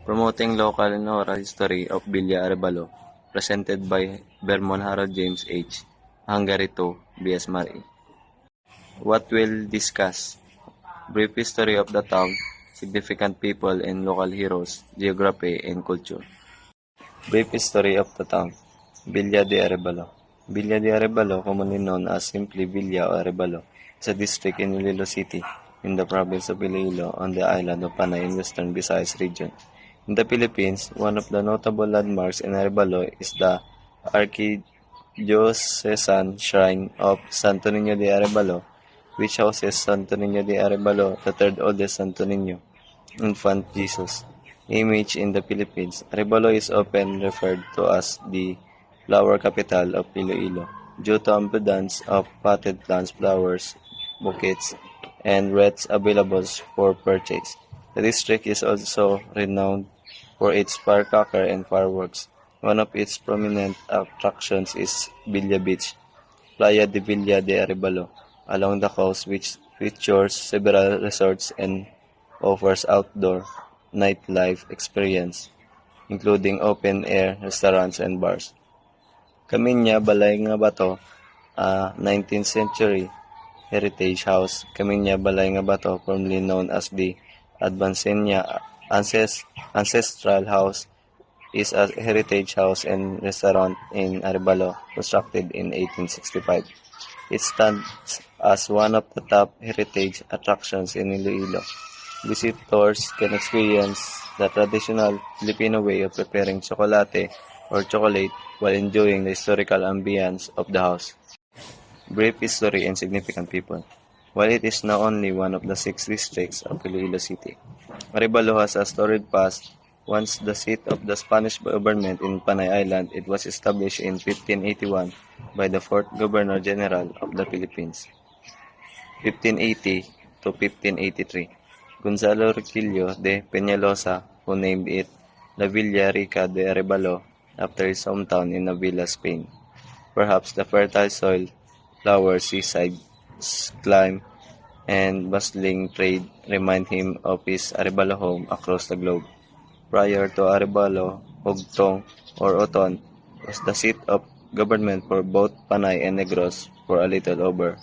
Promoting Local and Oral History of Villa Arevalo, presented by Vermont Harold James H. Hungary 2, B.S. Mari. What we'll discuss: brief history of the town, significant people and local heroes, geography and culture. Brief history of the town. Villa de Arevalo. Villa de Arevalo, commonly known as simply Villa or Arevalo, is a district in Iloilo City, in the province of Iloilo, on the island of Panay in western Visayas region. In the Philippines, one of the notable landmarks in Arevalo is the Archdiocesan Shrine of Santo Niño de Arevalo, which houses Santo Niño de Arevalo, the third oldest Santo Niño, infant Jesus, image in the Philippines. Arevalo is often referred to as the flower capital of Iloilo due to abundance of potted plants, flowers, bouquets, and wreaths available for purchase. The district is also renowned for its firecracker and fireworks. One of its prominent attractions is Villa Beach, Playa de Villa de Arevalo, along the coast, which features several resorts and offers outdoor nightlife experience, including open-air restaurants and bars. Kaminya Balay nga Bato, a 19th century heritage house. Kaminya Balay nga Bato, formerly known as the Advancenia Ancestral House, is a heritage house and restaurant in Arevalo, constructed in 1865. It stands as one of the top heritage attractions in Iloilo. Visitors can experience the traditional Filipino way of preparing chocolate or chocolate while enjoying the historical ambience of the house. Brief history and significant people. While it is now only one of the 6 districts of Iloilo City, Arevalo has a storied past. Once the seat of the Spanish government in Panay Island, it was established in 1581 by the 4th Governor-General of the Philippines, 1580 to 1583. Gonzalo Riquillo de Peñalosa, who named it La Villa Rica de Arevalo after his hometown in Avila, Spain. Perhaps the fertile soil, flowers, seaside, climb, and bustling trade remind him of his Arevalo home across the globe. Prior to Arevalo, Hugtong or Oton was the seat of government for both Panay and Negros for a little over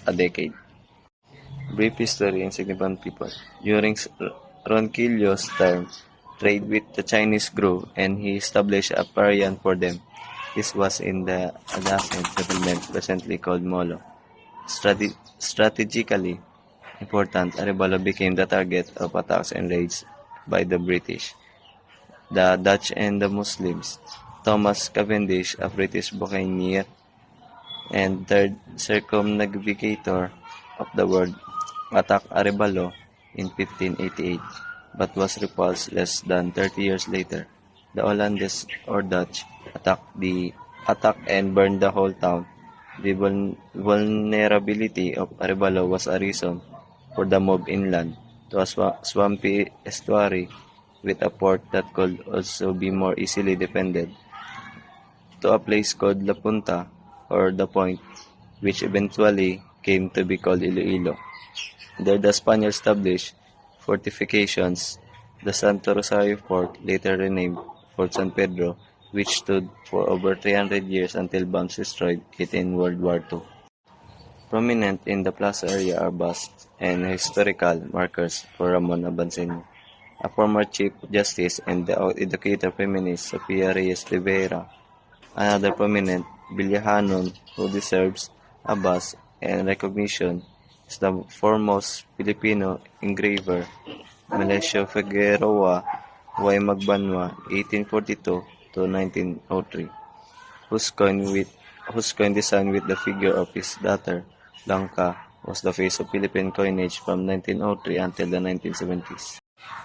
a decade. Brief history and significant people. During Ronquillo's term, trade with the Chinese grew and he established a parian for them. This was in the adjacent settlement presently called Molo. Strategically important, Arevalo became the target of attacks and raids by the British, the Dutch and the Muslims. Thomas Cavendish, a British buccaneer and third circumnavigator of the world, attacked Arevalo in 1588, but was repulsed less than 30 years later. The Hollanders or Dutch attacked and burned the whole town. The vulnerability of Arevalo was a reason for the move inland to a swampy estuary with a port that could also be more easily defended, to a place called La Punta or the Point, which eventually came to be called Iloilo. There the Spaniards established fortifications, the Santo Rosario Fort, later renamed Fort San Pedro, which stood for over 300 years until bombs destroyed it in World War II. Prominent in the plaza area are busts and historical markers for Ramon Abanceño, a former Chief Justice and the educator feminist Sofia Reyes Rivera. Another prominent Villajanon who deserves a bust and recognition is the foremost Filipino engraver, Melesio Figueroa Y. Magbanwa, 1842 to 1903, whose coin designed with the figure of his daughter, Blanca, was the face of Philippine coinage from 1903 until the 1970s.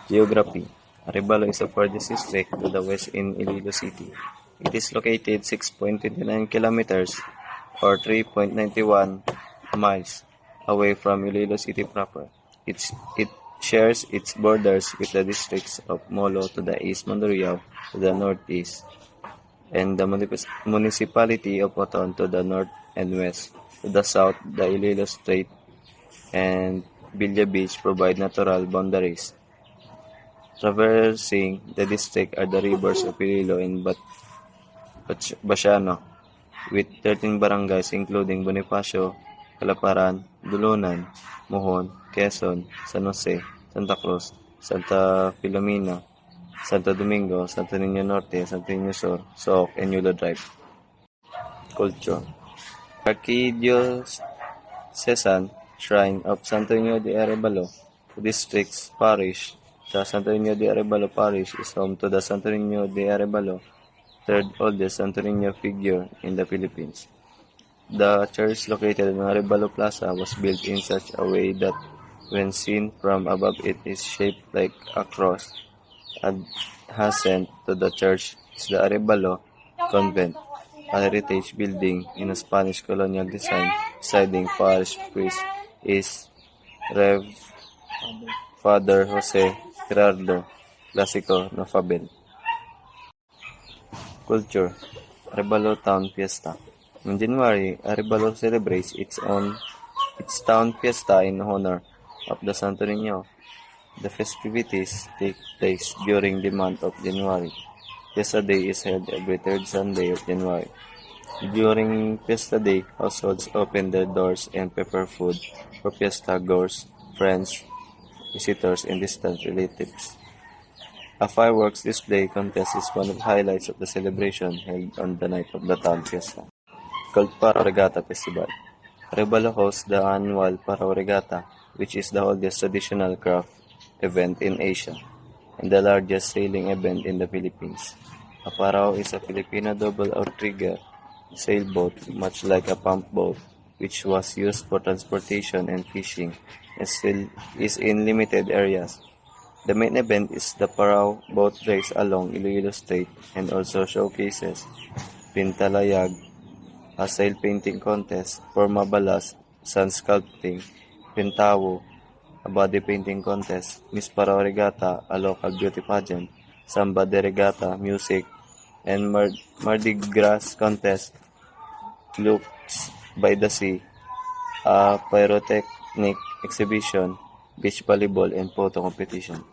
Geography. Arevalo is the farthest district to the west in Iloilo City. It is located 6.29 kilometers or 3.91 miles away from Iloilo City proper. It shares its borders with the districts of Molo to the east, Mandurriao to the northeast, and the municipality of Oton to the north and west. To the south, the Iloilo Strait and Villa Beach provide natural boundaries. Traversing the district are the rivers of Iloilo and Basiano, with 13 barangays including Bonifacio, Calaparan, Dulunan, Mohon, Quezon, San Jose, Santa Cruz, Santa Filomena, Santo Domingo, Santo Niño Norte, Santo Niño Sur, Sook, and Yulo Drive. Culture. Archidiocesan Shrine of Santo Niño de Arevalo, District's Parish. The Santo Niño de Arevalo Parish is home to the Santo Niño de Arevalo, third oldest Santo Niño figure in the Philippines. The church located in Arevalo Plaza was built in such a way that when seen from above it is shaped like a cross. Adjacent to the church is the Arevalo Convent, a heritage building in a Spanish colonial design. Presiding parish priest is Rev. Father Jose Gerardo Clasico Nofabel. Culture. Arevalo Town Fiesta. In January, Arevalo celebrates its town fiesta in honor of the Santo Niño. The festivities take place during the month of January. Fiesta Day is held every third Sunday of January. During Fiesta Day, households open their doors and prepare food for fiesta goers, friends, visitors, and distant relatives. A fireworks display contest is one of the highlights of the celebration held on the night of the town fiesta. Called Parao Regatta Festival. Arevalo hosts the annual Parao Regatta, which is the oldest traditional craft event in Asia and the largest sailing event in the Philippines. A parao is a Filipino double outrigger sailboat, much like a pump boat, which was used for transportation and fishing, and still is in limited areas. The main event is the Parao boat race along Iloilo Strait and also showcases Pintalayag, a sail painting contest, Forma Balas, sun sculpting, Pintawo, a body painting contest, Miss Parao Regatta, a local beauty pageant, Samba de Regatta, music, and Mardi Gras contest, Looks by the Sea, a pyrotechnic exhibition, beach volleyball, and photo competition.